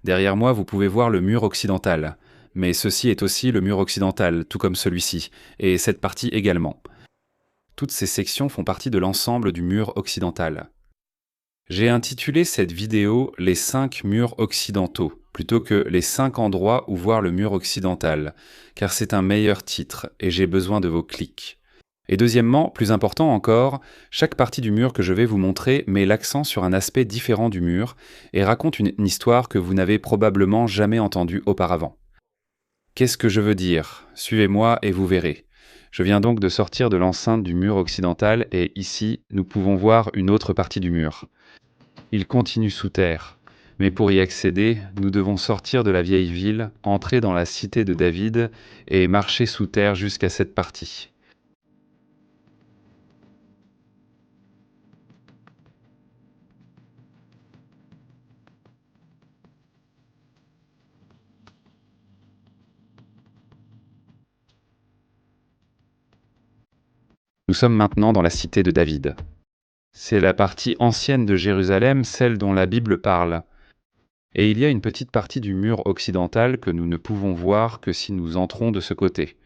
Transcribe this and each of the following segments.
Derrière moi, vous pouvez voir le mur occidental. Mais ceci est aussi le mur occidental, tout comme celui-ci, et cette partie également. Toutes ces sections font partie de l'ensemble du mur occidental. J'ai intitulé cette vidéo « Les 5 murs occidentaux » plutôt que « Les 5 endroits où voir le mur occidental », car c'est un meilleur titre et j'ai besoin de vos clics. Et deuxièmement, plus important encore, chaque partie du mur que je vais vous montrer met l'accent sur un aspect différent du mur et raconte une histoire que vous n'avez probablement jamais entendue auparavant. Qu'est-ce que je veux dire? Suivez-moi et vous verrez. Je viens donc de sortir de l'enceinte du mur occidental et ici, nous pouvons voir une autre partie du mur. Il continue sous terre. Mais pour y accéder, nous devons sortir de la vieille ville, entrer dans la cité de David et marcher sous terre jusqu'à cette partie. Nous sommes maintenant dans la cité de David. C'est la partie ancienne de Jérusalem, celle dont la Bible parle. Et il y a une petite partie du mur occidental que nous ne pouvons voir que si nous entrons de ce côté.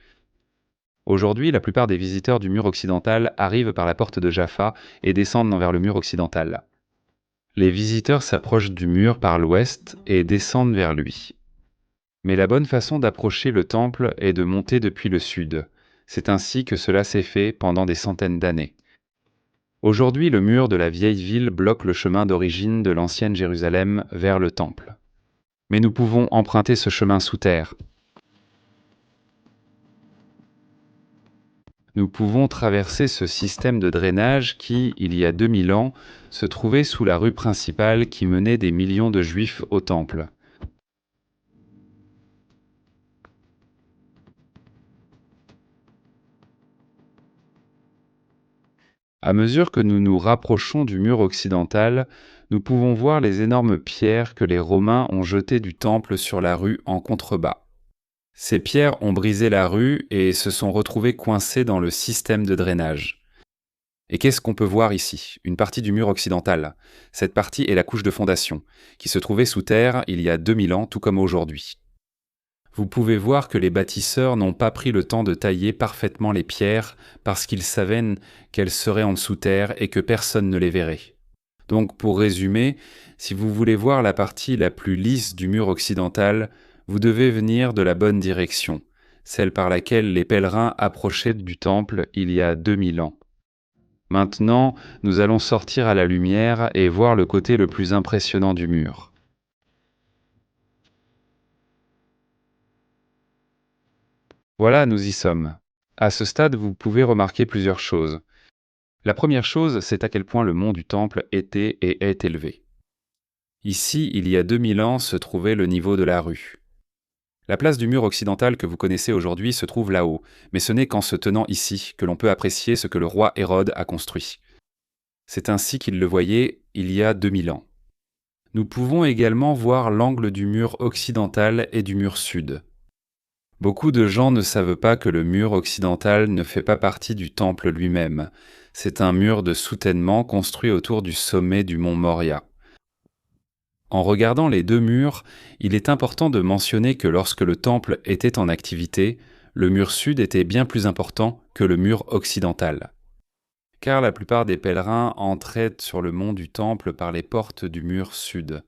Aujourd'hui, la plupart des visiteurs du mur occidental arrivent par la porte de Jaffa et descendent vers le mur occidental. Les visiteurs s'approchent du mur par l'ouest et descendent vers lui. Mais la bonne façon d'approcher le temple est de monter depuis le sud. C'est ainsi que cela s'est fait pendant des centaines d'années. Aujourd'hui, le mur de la vieille ville bloque le chemin d'origine de l'ancienne Jérusalem vers le temple. Mais nous pouvons emprunter ce chemin sous terre. Nous pouvons traverser ce système de drainage qui, il y a 2000 ans, se trouvait sous la rue principale qui menait des millions de Juifs au temple. À mesure que nous nous rapprochons du mur occidental, nous pouvons voir les énormes pierres que les Romains ont jetées du temple sur la rue en contrebas. Ces pierres ont brisé la rue et se sont retrouvées coincées dans le système de drainage. Et qu'est-ce qu'on peut voir ici? Une partie du mur occidental. Cette partie est la couche de fondation, qui se trouvait sous terre il y a 2000 ans, tout comme aujourd'hui. Vous pouvez voir que les bâtisseurs n'ont pas pris le temps de tailler parfaitement les pierres parce qu'ils savaient qu'elles seraient en dessous terre et que personne ne les verrait. Donc pour résumer, si vous voulez voir la partie la plus lisse du mur occidental, vous devez venir de la bonne direction, celle par laquelle les pèlerins approchaient du temple il y a 2000 ans. Maintenant, nous allons sortir à la lumière et voir le côté le plus impressionnant du mur. Voilà, nous y sommes. À ce stade, vous pouvez remarquer plusieurs choses. La première chose, c'est à quel point le mont du Temple était et est élevé. Ici, il y a 2000 ans, se trouvait le niveau de la rue. La place du mur occidental que vous connaissez aujourd'hui se trouve là-haut, mais ce n'est qu'en se tenant ici que l'on peut apprécier ce que le roi Hérode a construit. C'est ainsi qu'il le voyait il y a 2000 ans. Nous pouvons également voir l'angle du mur occidental et du mur sud. Beaucoup de gens ne savent pas que le mur occidental ne fait pas partie du temple lui-même. C'est un mur de soutènement construit autour du sommet du mont Moria. En regardant les deux murs, il est important de mentionner que lorsque le temple était en activité, le mur sud était bien plus important que le mur occidental. Car la plupart des pèlerins entraient sur le mont du temple par les portes du mur sud.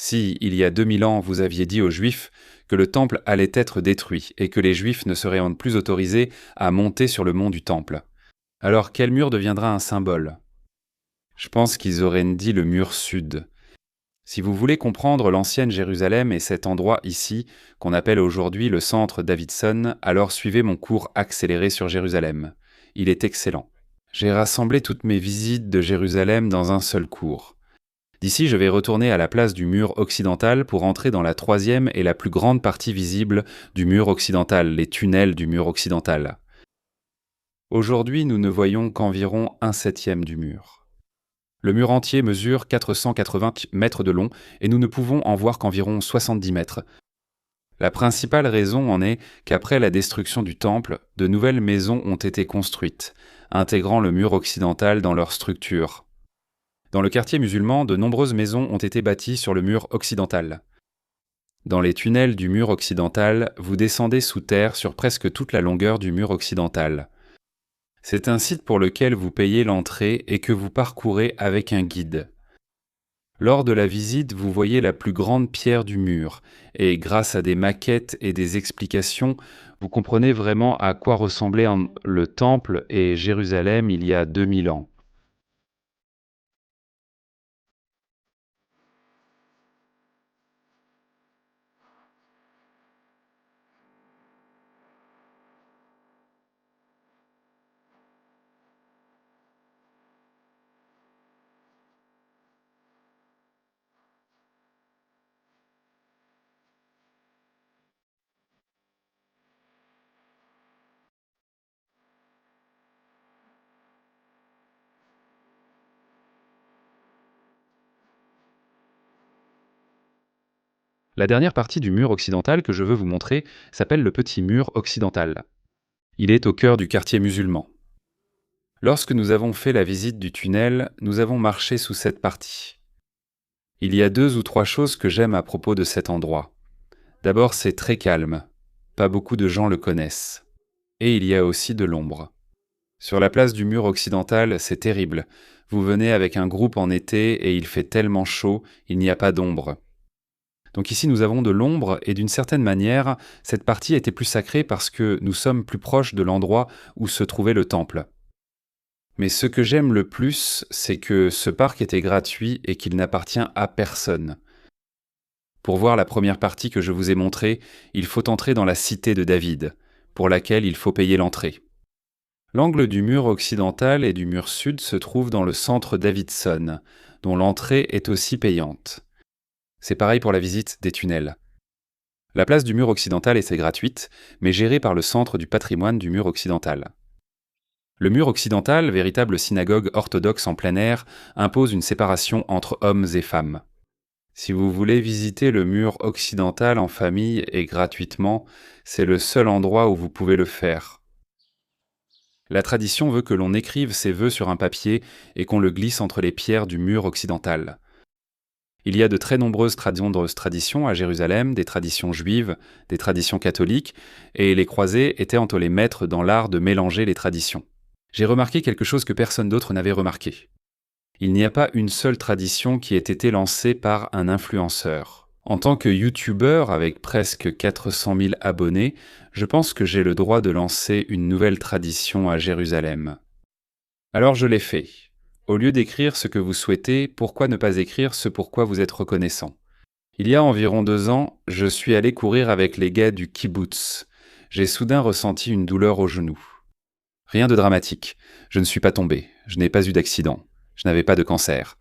Si, il y a 2000 ans, vous aviez dit aux Juifs que le temple allait être détruit et que les Juifs ne seraient plus autorisés à monter sur le mont du temple, alors quel mur deviendra un symbole? Je pense qu'ils auraient dit le mur sud. Si vous voulez comprendre l'ancienne Jérusalem et cet endroit ici, qu'on appelle aujourd'hui le centre Davidson, alors suivez mon cours accéléré sur Jérusalem. Il est excellent. J'ai rassemblé toutes mes visites de Jérusalem dans un seul cours. D'ici, je vais retourner à la place du mur occidental pour entrer dans la troisième et la plus grande partie visible du mur occidental, les tunnels du mur occidental. Aujourd'hui, nous ne voyons qu'environ 1/7 du mur. Le mur entier mesure 480 mètres de long et nous ne pouvons en voir qu'environ 70 mètres. La principale raison en est qu'après la destruction du temple, de nouvelles maisons ont été construites, intégrant le mur occidental dans leur structure. Dans le quartier musulman, de nombreuses maisons ont été bâties sur le mur occidental. Dans les tunnels du mur occidental, vous descendez sous terre sur presque toute la longueur du mur occidental. C'est un site pour lequel vous payez l'entrée et que vous parcourez avec un guide. Lors de la visite, vous voyez la plus grande pierre du mur, et grâce à des maquettes et des explications, vous comprenez vraiment à quoi ressemblait le temple et Jérusalem il y a 2000 ans. La dernière partie du mur occidental que je veux vous montrer s'appelle le petit mur occidental. Il est au cœur du quartier musulman. Lorsque nous avons fait la visite du tunnel, nous avons marché sous cette partie. Il y a 2 ou 3 choses que j'aime à propos de cet endroit. D'abord, c'est très calme. Pas beaucoup de gens le connaissent. Et il y a aussi de l'ombre. Sur la place du mur occidental, c'est terrible. Vous venez avec un groupe en été et il fait tellement chaud, il n'y a pas d'ombre. Donc ici, nous avons de l'ombre et d'une certaine manière, cette partie était plus sacrée parce que nous sommes plus proches de l'endroit où se trouvait le temple. Mais ce que j'aime le plus, c'est que ce parc était gratuit et qu'il n'appartient à personne. Pour voir la première partie que je vous ai montrée, il faut entrer dans la cité de David, pour laquelle il faut payer l'entrée. L'angle du mur occidental et du mur sud se trouve dans le centre Davidson, dont l'entrée est aussi payante. C'est pareil pour la visite des tunnels. La place du mur occidental est gratuite, mais gérée par le Centre du patrimoine du mur occidental. Le mur occidental, véritable synagogue orthodoxe en plein air, impose une séparation entre hommes et femmes. Si vous voulez visiter le mur occidental en famille et gratuitement, c'est le seul endroit où vous pouvez le faire. La tradition veut que l'on écrive ses vœux sur un papier et qu'on le glisse entre les pierres du mur occidental. Il y a de très nombreuses traditions à Jérusalem, des traditions juives, des traditions catholiques, et les croisés étaient entre les maîtres dans l'art de mélanger les traditions. J'ai remarqué quelque chose que personne d'autre n'avait remarqué. Il n'y a pas une seule tradition qui ait été lancée par un influenceur. En tant que youtubeur avec presque 400 000 abonnés, je pense que j'ai le droit de lancer une nouvelle tradition à Jérusalem. Alors je l'ai fait. Au lieu d'écrire ce que vous souhaitez, pourquoi ne pas écrire ce pourquoi vous êtes reconnaissant? Il y a environ 2 ans, je suis allé courir avec les gars du kibbutz. J'ai soudain ressenti une douleur au genou. Rien de dramatique. Je ne suis pas tombé. Je n'ai pas eu d'accident. Je n'avais pas de cancer.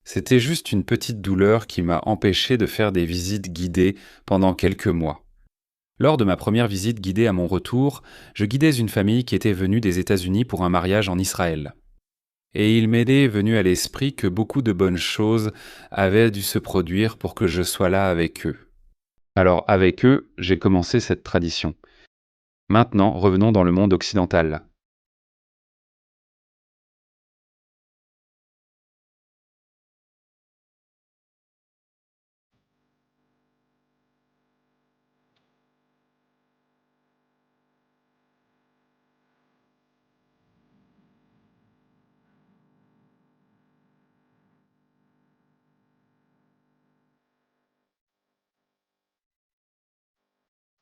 C'était juste une petite douleur qui m'a empêché de faire des visites guidées pendant quelques mois. Lors de ma première visite guidée à mon retour, je guidais une famille qui était venue des États-Unis pour un mariage en Israël. Et il m'est venu à l'esprit que beaucoup de bonnes choses avaient dû se produire pour que je sois là avec eux. Alors avec eux, j'ai commencé cette tradition. Maintenant, revenons dans le monde occidental.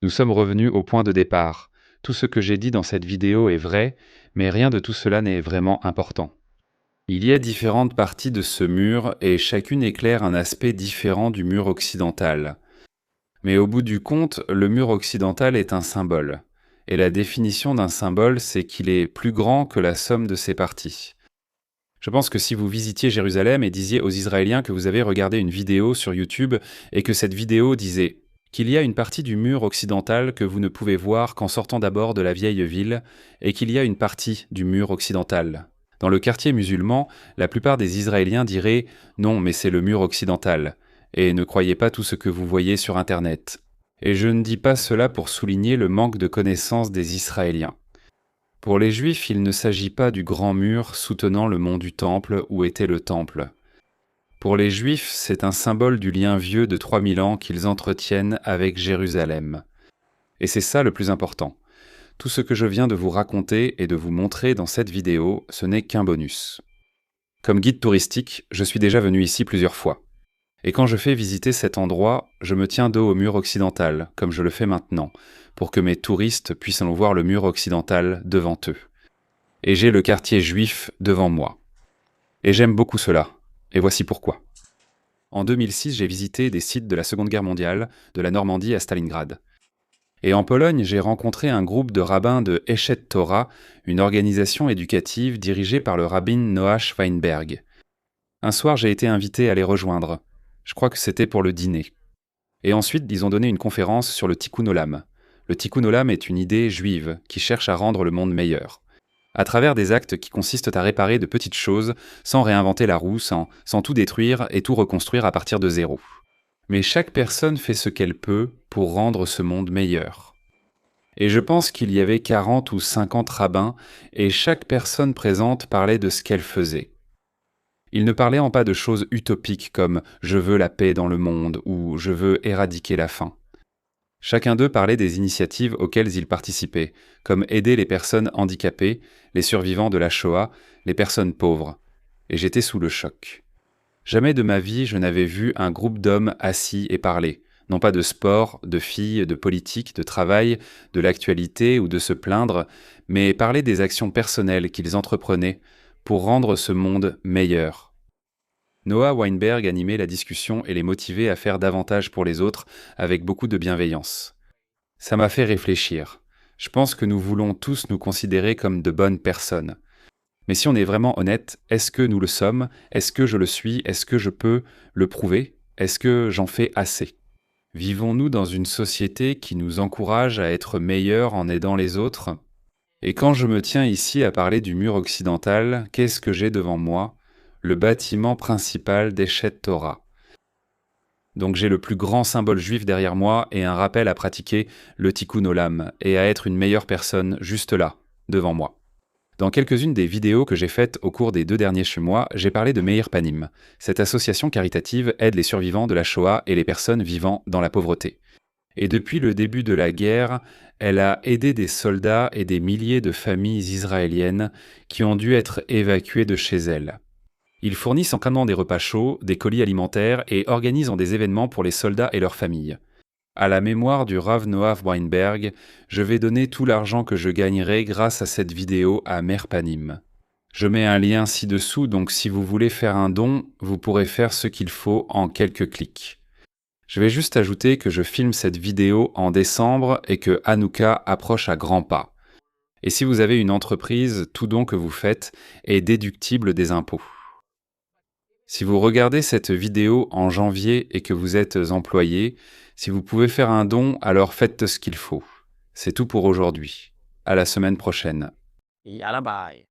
Nous sommes revenus au point de départ. Tout ce que j'ai dit dans cette vidéo est vrai, mais rien de tout cela n'est vraiment important. Il y a différentes parties de ce mur et chacune éclaire un aspect différent du mur occidental. Mais au bout du compte, le mur occidental est un symbole. Et la définition d'un symbole, c'est qu'il est plus grand que la somme de ses parties. Je pense que si vous visitiez Jérusalem et disiez aux Israéliens que vous avez regardé une vidéo sur YouTube et que cette vidéo disait qu'il y a une partie du mur occidental que vous ne pouvez voir qu'en sortant d'abord de la vieille ville et qu'il y a une partie du mur occidental. Dans le quartier musulman, la plupart des Israéliens diraient « Non, mais c'est le mur occidental » et ne croyez pas tout ce que vous voyez sur Internet. Et je ne dis pas cela pour souligner le manque de connaissance des Israéliens. Pour les Juifs, il ne s'agit pas du grand mur soutenant le mont du Temple où était le Temple. Pour les Juifs, c'est un symbole du lien vieux de 3000 ans qu'ils entretiennent avec Jérusalem. Et c'est ça le plus important. Tout ce que je viens de vous raconter et de vous montrer dans cette vidéo, ce n'est qu'un bonus. Comme guide touristique, je suis déjà venu ici plusieurs fois. Et quand je fais visiter cet endroit, je me tiens dos au mur occidental, comme je le fais maintenant, pour que mes touristes puissent voir le mur occidental devant eux. Et j'ai le quartier juif devant moi. Et j'aime beaucoup cela. Et voici pourquoi. En 2006, j'ai visité des sites de la Seconde Guerre mondiale, de la Normandie à Stalingrad. Et en Pologne, j'ai rencontré un groupe de rabbins de Eshet Torah, une organisation éducative dirigée par le rabbin Noach Weinberg. Un soir, j'ai été invité à les rejoindre. Je crois que c'était pour le dîner. Et ensuite, ils ont donné une conférence sur le Tikkun Olam. Le Tikkun Olam est une idée juive qui cherche à rendre le monde meilleur. À travers des actes qui consistent à réparer de petites choses, sans réinventer la roue, sans tout détruire et tout reconstruire à partir de zéro. Mais chaque personne fait ce qu'elle peut pour rendre ce monde meilleur. Et je pense qu'il y avait 40 ou 50 rabbins, et chaque personne présente parlait de ce qu'elle faisait. Ils ne parlaient en pas de choses utopiques comme « je veux la paix dans le monde » ou « je veux éradiquer la faim ». Chacun d'eux parlait des initiatives auxquelles ils participaient, comme aider les personnes handicapées, les survivants de la Shoah, les personnes pauvres. Et j'étais sous le choc. Jamais de ma vie je n'avais vu un groupe d'hommes assis et parler, non pas de sport, de filles, de politique, de travail, de l'actualité ou de se plaindre, mais parler des actions personnelles qu'ils entreprenaient pour rendre ce monde meilleur. Noah Weinberg animait la discussion et les motivait à faire davantage pour les autres avec beaucoup de bienveillance. Ça m'a fait réfléchir. Je pense que nous voulons tous nous considérer comme de bonnes personnes. Mais si on est vraiment honnête, est-ce que nous le sommes? Est-ce que je le suis? Est-ce que je peux le prouver? Est-ce que j'en fais assez? Vivons-nous dans une société qui nous encourage à être meilleurs en aidant les autres? Et quand je me tiens ici à parler du mur occidental, qu'est-ce que j'ai devant moi? Le bâtiment principal d'Eshet Torah. Donc j'ai le plus grand symbole juif derrière moi et un rappel à pratiquer le Tikkun Olam et à être une meilleure personne juste là, devant moi. Dans quelques-unes des vidéos que j'ai faites au cours des 2 derniers mois, j'ai parlé de Meir Panim. Cette association caritative aide les survivants de la Shoah et les personnes vivant dans la pauvreté. Et depuis le début de la guerre, elle a aidé des soldats et des milliers de familles israéliennes qui ont dû être évacuées de chez elles. Ils fournissent en commandant des repas chauds, des colis alimentaires et organisent des événements pour les soldats et leurs familles. À la mémoire du Rav Noach Weinberg, je vais donner tout l'argent que je gagnerai grâce à cette vidéo à Meir Panim. Je mets un lien ci-dessous, donc si vous voulez faire un don, vous pourrez faire ce qu'il faut en quelques clics. Je vais juste ajouter que je filme cette vidéo en décembre et que Hanouka approche à grands pas. Et si vous avez une entreprise, tout don que vous faites est déductible des impôts. Si vous regardez cette vidéo en janvier et que vous êtes employé, si vous pouvez faire un don, alors faites ce qu'il faut. C'est tout pour aujourd'hui. À la semaine prochaine. Yalla bye.